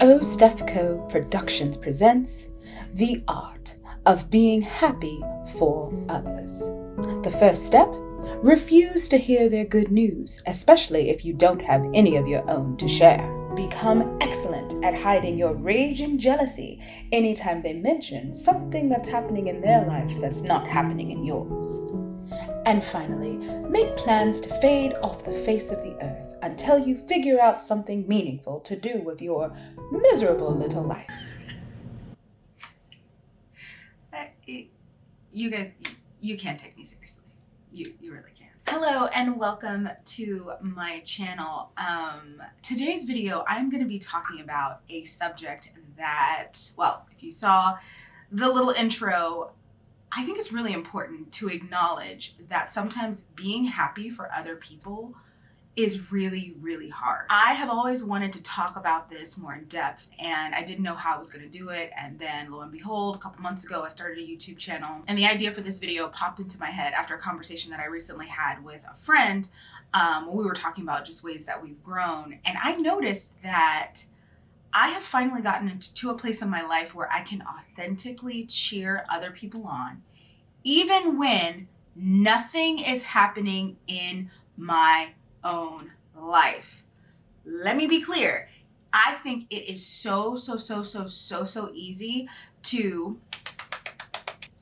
O Stefco Productions presents The Art of Being Happy for Others. The first step, refuse to hear their good news, especially if you don't have any of your own to share. Become excellent at hiding your rage and jealousy anytime they mention something that's happening in their life that's not happening in yours. And finally, make plans to fade off the face of the earth until you figure out something meaningful to do with your miserable little life. You guys, you can't take me seriously. You really can't. Hello and welcome to my channel. Today's video, I'm going to be talking about a subject that, well, if you saw the little intro, I think it's really important to acknowledge that sometimes being happy for other people is really, really hard. I have always wanted to talk about this more in depth, and I didn't know how I was going to do it. And then lo and behold, a couple months ago, I started a YouTube channel, and the idea for this video popped into my head after a conversation that I recently had with a friend. We were talking about just ways that we've grown, and I noticed that I have finally gotten into a place in my life where I can authentically cheer other people on, even when nothing is happening in my own life. Let me be clear. I think it is so easy to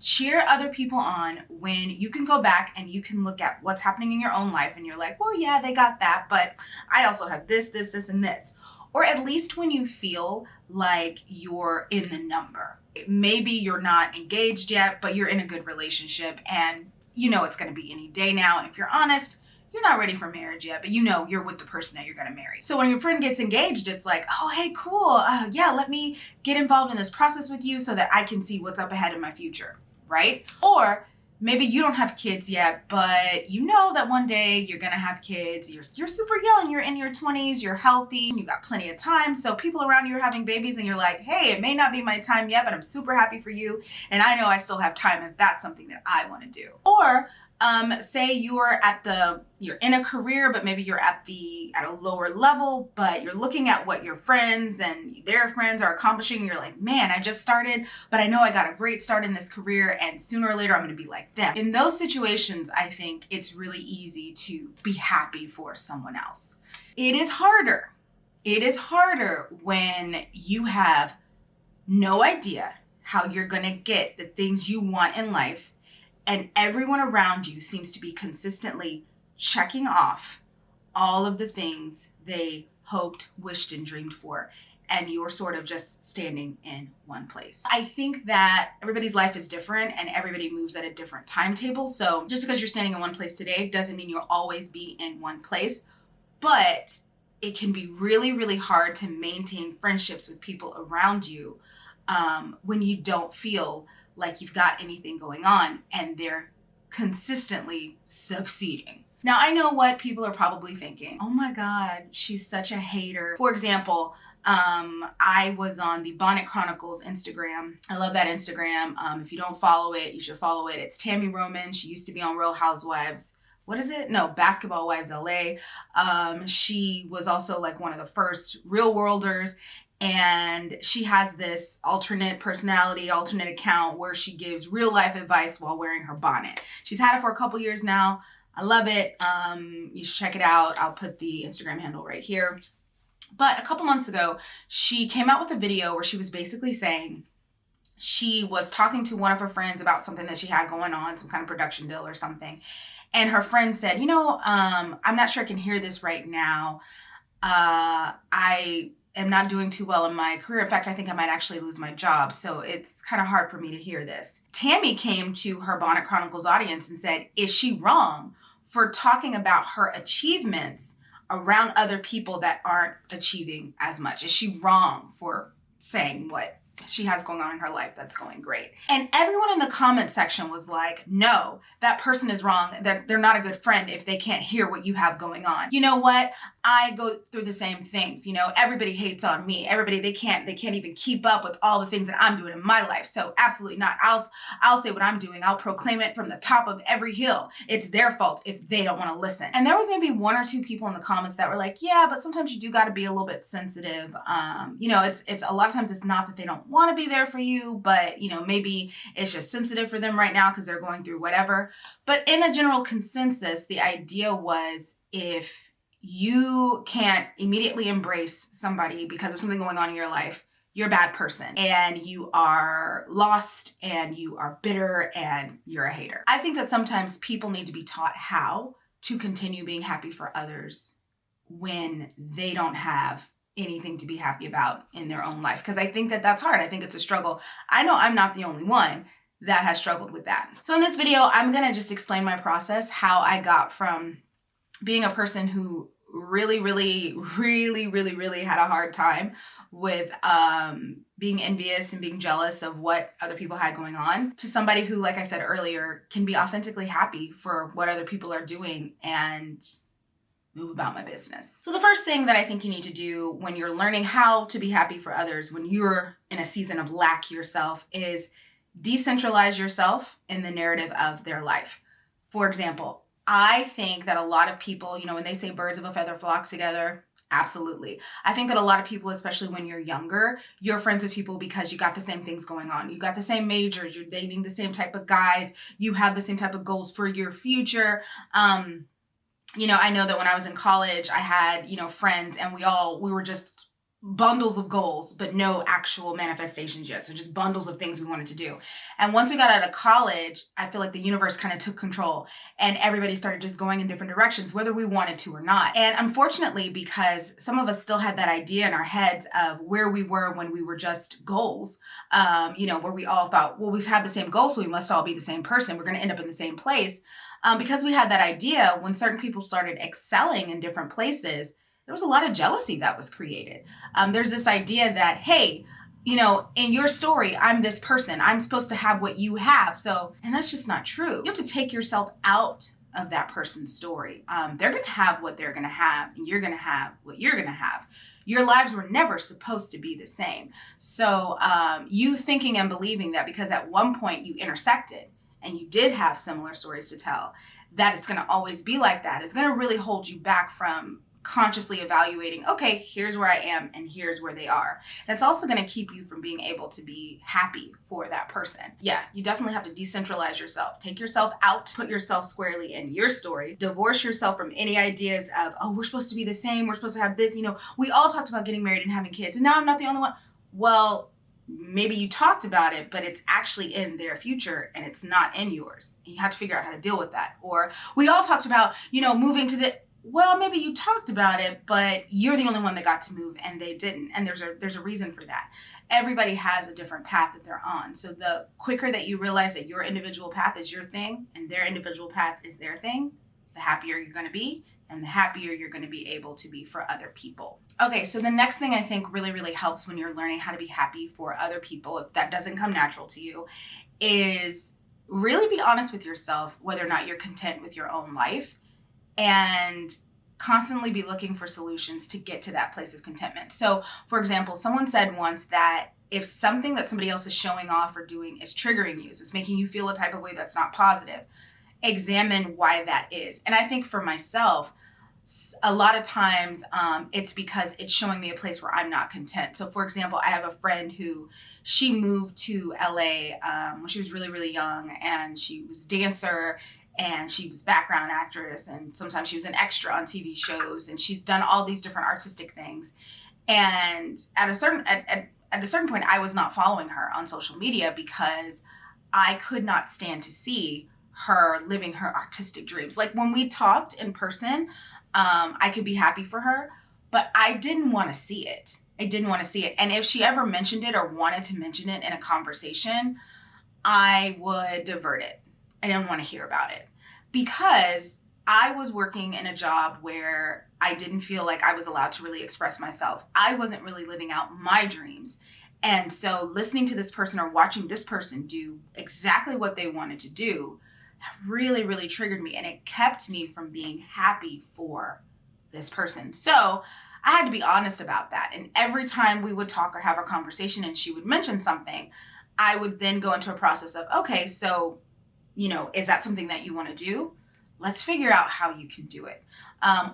cheer other people on when you can go back and you can look at what's happening in your own life and you're like, well, yeah, they got that, but I also have this, and this. Or at least when you feel like you're in the number. Maybe you're not engaged yet, but you're in a good relationship and you know it's going to be any day now. And if you're honest, you're not ready for marriage yet, but you know you're with the person that you're going to marry. So when your friend gets engaged, it's like, oh, hey, cool. Yeah, let me get involved in this process with you so that I can see what's up ahead in my future, right? Or maybe you don't have kids yet, but you know that one day you're going to have kids. You're super young. You're in your 20s. You're healthy. You got plenty of time. So people around you are having babies and you're like, hey, it may not be my time yet, but I'm super happy for you. And I know I still have time if that's something that I want to do. Or say you're in a career, but maybe you're at a lower level, but you're looking at what your friends and their friends are accomplishing. And you're like, man, I just started, but I know I got a great start in this career and sooner or later I'm going to be like them. In those situations, I think it's really easy to be happy for someone else. It is harder. It is harder when you have no idea how you're going to get the things you want in life, and everyone around you seems to be consistently checking off all of the things they hoped, wished, and dreamed for. And you're sort of just standing in one place. I think that everybody's life is different and everybody moves at a different timetable. So just because you're standing in one place today doesn't mean you'll always be in one place. But it can be really, really hard to maintain friendships with people around you when you don't feel like you've got anything going on and they're consistently succeeding. Now, I know what people are probably thinking. Oh my God, she's such a hater. For example, I was on the Bonnet Chronicles Instagram. I love that Instagram. If you don't follow it, you should follow it. It's Tammy Roman. She used to be on Real Housewives. What is it? No, Basketball Wives LA. She was also like one of the first real worlders. And she has this alternate personality, alternate account where she gives real life advice while wearing her bonnet. She's had it for a couple years now. I love it. You should check it out. I'll put the Instagram handle right here. But a couple months ago, she came out with a video where she was basically saying she was talking to one of her friends about something that she had going on, some kind of production deal or something. And her friend said, I'm not sure I can hear this right now. I am not doing too well in my career. In fact, I think I might actually lose my job. So it's kind of hard for me to hear this. Tammy came to her Bonnet Chronicles audience and said, is she wrong for talking about her achievements around other people that aren't achieving as much? Is she wrong for saying what she has going on in her life that's going great. And everyone in the comment section was like, no, that person is wrong. They're not a good friend if they can't hear what you have going on. You know what? I go through the same things. You know, everybody hates on me. Everybody, they can't even keep up with all the things that I'm doing in my life. So absolutely not. I'll say what I'm doing. I'll proclaim it from the top of every hill. It's their fault if they don't want to listen. And there was maybe one or two people in the comments that were like, yeah, but sometimes you do got to be a little bit sensitive. You know, it's a lot of times it's not that they don't want to be there for you, but you know, maybe it's just sensitive for them right now because they're going through whatever. But in a general consensus, the idea was, if you can't immediately embrace somebody because of something going on in your life, you're a bad person and you are lost and you are bitter and you're a hater. I think that sometimes people need to be taught how to continue being happy for others when they don't have anything to be happy about in their own life. Because I think that that's hard. I think it's a struggle. I know I'm not the only one that has struggled with that. So in this video, I'm going to just explain my process, how I got from being a person who really had a hard time with being envious and being jealous of what other people had going on, to somebody who, like I said earlier, can be authentically happy for what other people are doing and move about my business. So the first thing that I think you need to do when you're learning how to be happy for others, when you're in a season of lack yourself, is decentralize yourself in the narrative of their life. For example, I think that a lot of people, you know, when they say birds of a feather flock together, absolutely. I think that a lot of people, especially when you're younger, you're friends with people because you got the same things going on. You got the same majors, you're dating the same type of guys, you have the same type of goals for your future. You know, I know that when I was in college, I had, you know, friends, and we were just bundles of goals, but no actual manifestations yet. So just bundles of things we wanted to do. And once we got out of college, I feel like the universe kind of took control and everybody started just going in different directions, whether we wanted to or not. And unfortunately, because some of us still had that idea in our heads of where we were when we were just goals, you know, where we all thought, well, we have the same goal, so we must all be the same person. We're going to end up in the same place. Because we had that idea, when certain people started excelling in different places, there was a lot of jealousy that was created. There's this idea that, hey, you know, in your story, I'm this person. I'm supposed to have what you have. So, and that's just not true. You have to take yourself out of that person's story. They're going to have what they're going to have, and you're going to have what you're going to have. Your lives were never supposed to be the same. So you thinking and believing that because at one point you intersected and you did have similar stories to tell, that it's going to always be like that is going to really hold you back from consciously evaluating, okay, here's where I am and here's where they are. And it's also going to keep you from being able to be happy for that person. Yeah, you definitely have to decentralize yourself. Take yourself out, put yourself squarely in your story, divorce yourself from any ideas of, oh, we're supposed to be the same, we're supposed to have this, you know, we all talked about getting married and having kids, and now I'm not the only one. Well, maybe you talked about it, but it's actually in their future and it's not in yours. And you have to figure out how to deal with that. Or we all talked about, you know, moving to the, well, maybe you talked about it, but you're the only one that got to move and they didn't. And there's a reason for that. Everybody has a different path that they're on. So the quicker that you realize that your individual path is your thing and their individual path is their thing, the happier you're going to be and the happier you're going to be able to be for other people. Okay, so the next thing I think really helps when you're learning how to be happy for other people, if that doesn't come natural to you, is really be honest with yourself whether or not you're content with your own life, and constantly be looking for solutions to get to that place of contentment. So, for example, someone said once that if something that somebody else is showing off or doing is triggering you, so it's making you feel a type of way that's not positive, examine why that is. And I think for myself, a lot of times it's because it's showing me a place where I'm not content. So for example, I have a friend who, she moved to LA when she was really young, and she was a dancer and she was background actress, and sometimes she was an extra on TV shows, and she's done all these different artistic things. And at a certain point, I was not following her on social media because I could not stand to see her living her artistic dreams. Like when we talked in person, I could be happy for her, but I didn't want to see it. I didn't want to see it. And if she ever mentioned it or wanted to mention it in a conversation, I would divert it. I didn't want to hear about it because I was working in a job where I didn't feel like I was allowed to really express myself. I wasn't really living out my dreams. And so listening to this person or watching this person do exactly what they wanted to do really, really triggered me. And it kept me from being happy for this person. So I had to be honest about that. And every time we would talk or have a conversation and she would mention something, I would then go into a process of, okay, so, is that something that you want to do? Let's figure out how you can do it.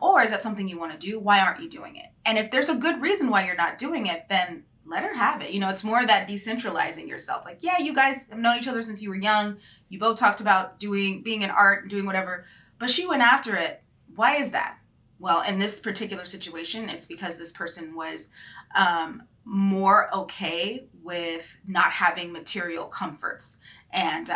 Or is that something you want to do? Why aren't you doing it? And if there's a good reason why you're not doing it, then let her have it. It's more of that decentralizing yourself. Like, yeah, you guys have known each other since you were young. You both talked about being in art and doing whatever, but she went after it. Why is that? Well, in this particular situation, it's because this person was more okay with not having material comforts. And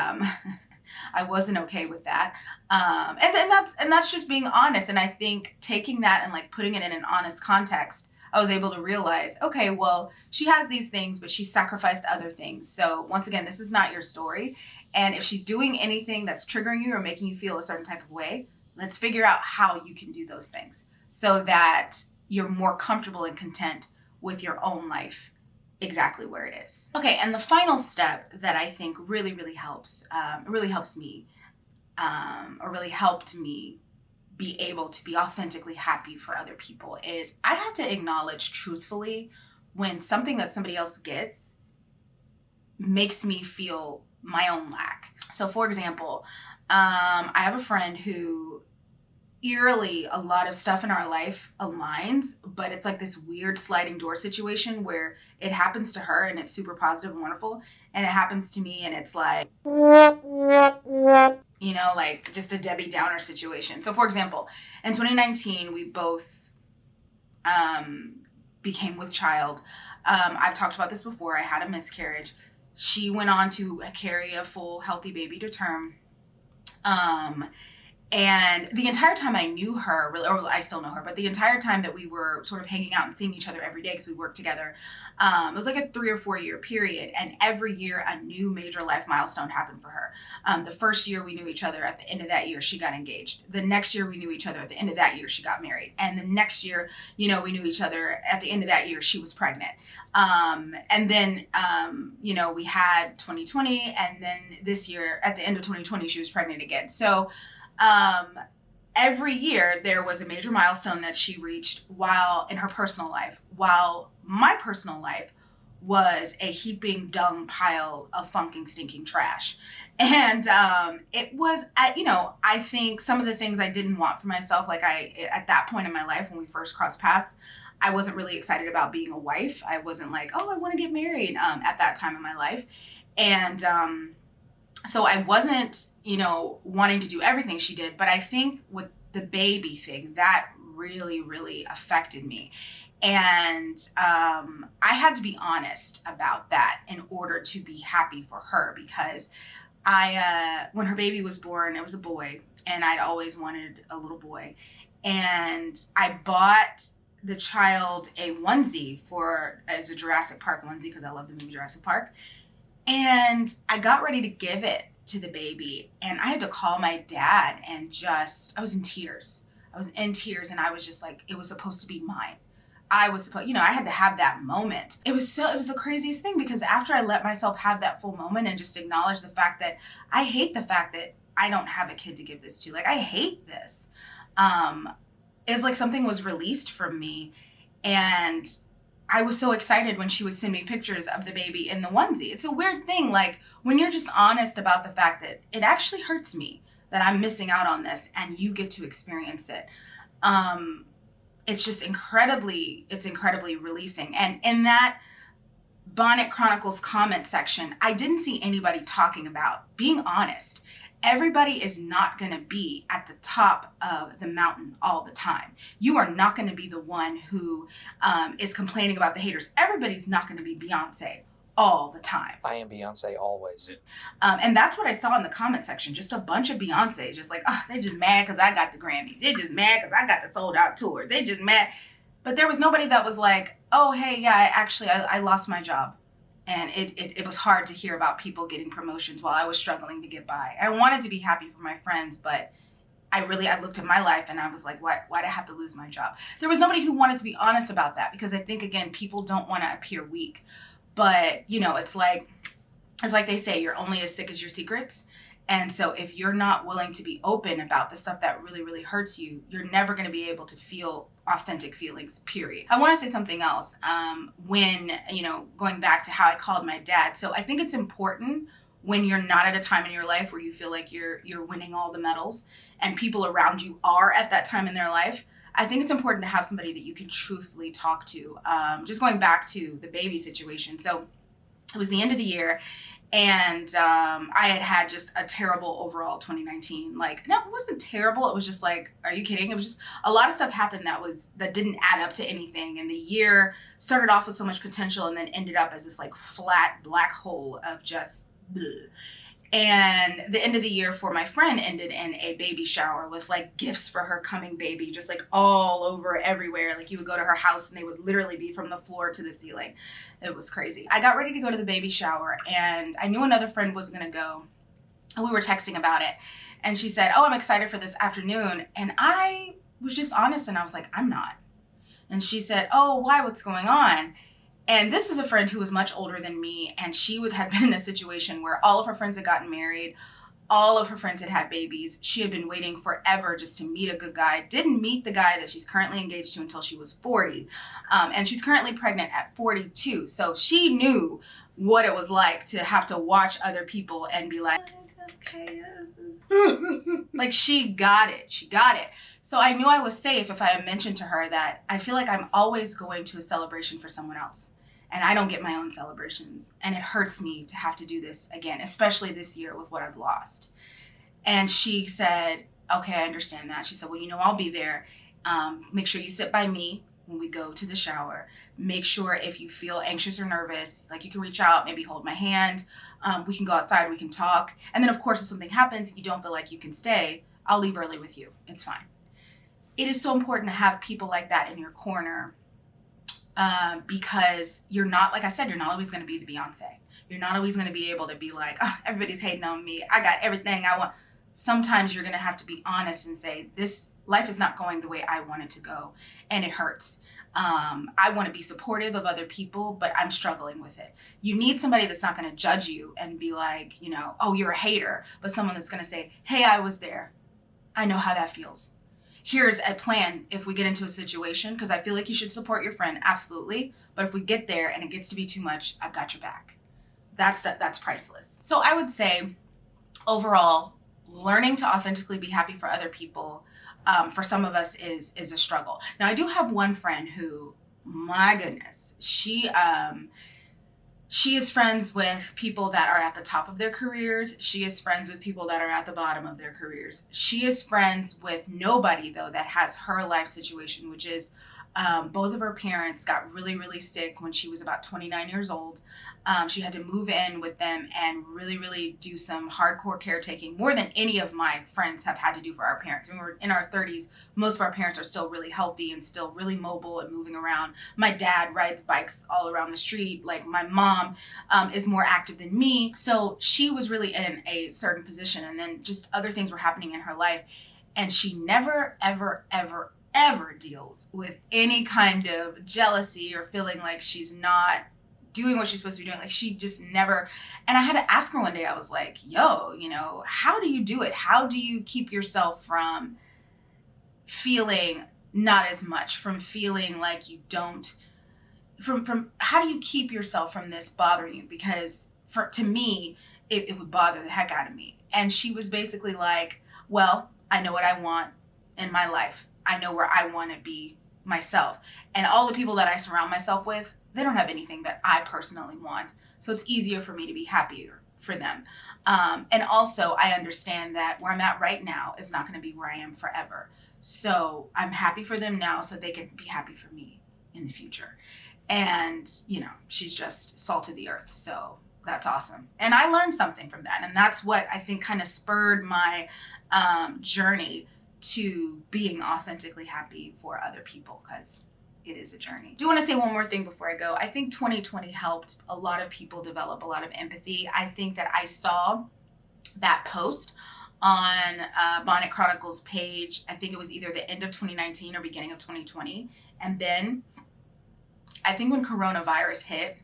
I wasn't okay with that. And that's just being honest. And I think taking that and like putting it in an honest context, I was able to realize, okay, well, she has these things, but she sacrificed other things. So once again, this is not your story. And if she's doing anything that's triggering you or making you feel a certain type of way, let's figure out how you can do those things so that you're more comfortable and content with your own life exactly where it is. Okay, and the final step that I think really, really helps, me, or really helped me be able to be authentically happy for other people is I have to acknowledge truthfully when something that somebody else gets makes me feel my own lack. So for example, I have a friend who eerily a lot of stuff in our life aligns, but it's like this weird sliding door situation where it happens to her and it's super positive and wonderful, and it happens to me and it's like, like just a Debbie Downer situation. So for example, in 2019, we both became with child. I've talked about this before. I had a miscarriage. She went on to carry a full healthy baby to term. And the entire time I knew her, or I still know her, but the entire time that we were sort of hanging out and seeing each other every day because we worked together, it was like a 3 or 4 year period. And every year a new major life milestone happened for her. The first year we knew each other, at the end of that year, she got engaged. The next year we knew each other, at the end of that year, she got married. And the next year, we knew each other, at the end of that year, she was pregnant. And then, we had 2020, and then this year, at the end of 2020, she was pregnant again. So, every year there was a major milestone that she reached while in her personal life, while my personal life was a heaping dung pile of funking, stinking trash. And, it was, I think some of the things I didn't want for myself, like at that point in my life, when we first crossed paths, I wasn't really excited about being a wife. I wasn't like, oh, I want to get married, at that time in my life. And, so I wasn't, wanting to do everything she did, but I think with the baby thing, that really, really affected me. And I had to be honest about that in order to be happy for her, because when her baby was born, it was a boy, and I'd always wanted a little boy. And I bought the child a onesie as a Jurassic Park onesie, because I love the movie Jurassic Park. And I got ready to give it to the baby, and I had to call my dad, and I was in tears. And I was just like, it was supposed to be mine. I had to have that moment. It was the craziest thing, because after I let myself have that full moment and just acknowledge the fact that I hate the fact that I don't have a kid to give this to. Like, I hate this. It's like something was released from me, and I was so excited when she would send me pictures of the baby in the onesie. It's a weird thing, like when you're just honest about the fact that it actually hurts me that I'm missing out on this and you get to experience it. It's just incredibly releasing. And in that Bonnet Chronicles comment section, I didn't see anybody talking about being honest. Everybody is not going to be at the top of the mountain all the time. You are not going to be the one who is complaining about the haters. Everybody's not going to be Beyonce all the time. I am Beyonce always. And that's what I saw in the comment section. Just a bunch of Beyonce, just like, oh, they just mad because I got the Grammys. They just mad because I got the sold out tour. They just mad. But there was nobody that was like, oh, hey, yeah, I lost my job. And it was hard to hear about people getting promotions while I was struggling to get by. I wanted to be happy for my friends, but I looked at my life and I was like, why'd I have to lose my job? There was nobody who wanted to be honest about that, because I think, again, people don't want to appear weak. But, you know, it's like they say, you're only as sick as your secrets. And so if you're not willing to be open about the stuff that really, really hurts you, you're never going to be able to feel authentic feelings, period. I want to say something else. When, you know, going back to how I called my dad. So I think it's important when you're not at a time in your life where you feel like you're winning all the medals and people around you are at that time in their life. I think it's important to have somebody that you can truthfully talk to. Just going back to the baby situation. So it was the end of the year, and I had just a terrible overall 2019. Like, no, it wasn't terrible. It was just like, are you kidding? It was just a lot of stuff happened that didn't add up to anything. And the year started off with so much potential and then ended up as this like flat black hole of just bleh. And the end of the year for my friend ended in a baby shower with like gifts for her coming baby, just like all over everywhere. Like you would go to her house and they would literally be from the floor to the ceiling. It was crazy. I got ready to go to the baby shower and I knew another friend was going to go, and we were texting about it. And she said, oh, I'm excited for this afternoon. And I was just honest and I was like, I'm not. And she said, oh, why? What's going on? And this is a friend who was much older than me, and she had been in a situation where all of her friends had gotten married, all of her friends had babies. She had been waiting forever just to meet a good guy. Didn't meet the guy that she's currently engaged to until she was 40. And she's currently pregnant at 42. So she knew what it was like to have to watch other people and be like, okay. Like she got it. She got it. So I knew I was safe if I had mentioned to her that I feel like I'm always going to a celebration for someone else. And I don't get my own celebrations. And it hurts me to have to do this again, especially this year with what I've lost. And she said, okay, I understand that. She said, well, you know, I'll be there. Make sure you sit by me when we go to the shower. Make sure if you feel anxious or nervous, like you can reach out, maybe hold my hand. We can go outside, we can talk. And then of course, if something happens and you don't feel like you can stay, I'll leave early with you. It's fine. It is so important to have people like that in your corner. Because you're not, like I said, you're not always going to be the Beyonce. You're not always going to be able to be like, oh, everybody's hating on me. I got everything I want. Sometimes you're going to have to be honest and say, this life is not going the way I want it to go. And it hurts. I want to be supportive of other people, but I'm struggling with it. You need somebody that's not going to judge you and be like, you know, oh, you're a hater. But someone that's going to say, hey, I was there. I know how that feels. Here's a plan if we get into a situation, because I feel like you should support your friend, absolutely. But if we get there and it gets to be too much, I've got your back. That's priceless. So I would say, overall, learning to authentically be happy for other people, for some of us is a struggle. Now, I do have one friend who, my goodness, she is friends with people that are at the top of their careers. She is friends with people that are at the bottom of their careers. She is friends with nobody, though, that has her life situation, which is both of her parents got really, really sick when she was about 29 years old. She had to move in with them and really, really do some hardcore caretaking, more than any of my friends have had to do for our parents. When we're in our 30s, most of our parents are still really healthy and still really mobile and moving around. My dad rides bikes all around the street. Like my mom is more active than me. So she was really in a certain position, and then just other things were happening in her life. And she never, ever, ever, ever deals with any kind of jealousy or feeling like she's not doing what she's supposed to be doing. Like she just never, and I had to ask her one day, I was like, yo, you know, how do you do it? How do you keep yourself from feeling not as much, from feeling like you don't, from how do you keep yourself from this bothering you? Because to me, it would bother the heck out of me. And she was basically like, well, I know what I want in my life. I know where I want to be myself. And all the people that I surround myself with, they don't have anything that I personally want. So it's easier for me to be happier for them. And also, I understand that where I'm at right now is not going to be where I am forever. So I'm happy for them now so they can be happy for me in the future. And, you know, she's just salt of the earth. So that's awesome. And I learned something from that. And that's what I think kind of spurred my journey to being authentically happy for other people, because it is a journey. I do want to say one more thing before I go. I think 2020 helped a lot of people develop a lot of empathy. I think that I saw that post on Bonnet Chronicles page. I think it was either the end of 2019 or beginning of 2020. And then I think when coronavirus hit,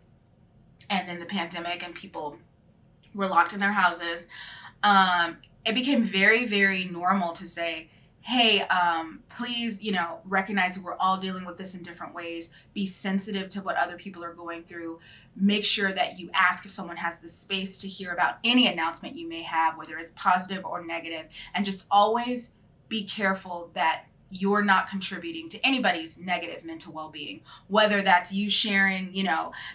and then the pandemic and people were locked in their houses, it became very, very normal to say, hey, please, recognize that we're all dealing with this in different ways. Be sensitive to what other people are going through. Make sure that you ask if someone has the space to hear about any announcement you may have, whether it's positive or negative, and just always be careful that you're not contributing to anybody's negative mental well-being, whether that's you sharing,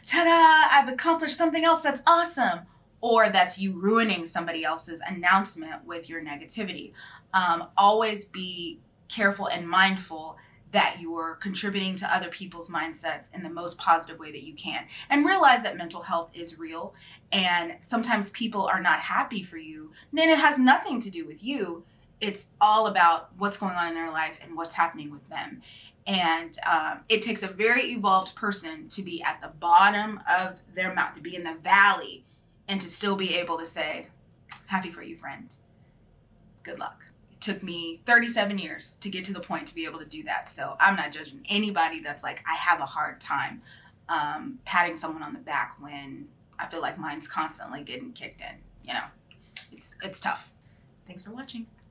ta-da, I've accomplished something else that's awesome, or that's you ruining somebody else's announcement with your negativity. Always be careful and mindful that you're contributing to other people's mindsets in the most positive way that you can. And realize that mental health is real, and sometimes people are not happy for you, and it has nothing to do with you. It's all about what's going on in their life and what's happening with them. And it takes a very evolved person to be at the bottom of their mountain, to be in the valley, and to still be able to say, happy for you, friend. Good luck. It took me 37 years to get to the point to be able to do that. So I'm not judging anybody that's like, I have a hard time patting someone on the back when I feel like mine's constantly getting kicked in. It's tough. Thanks for watching.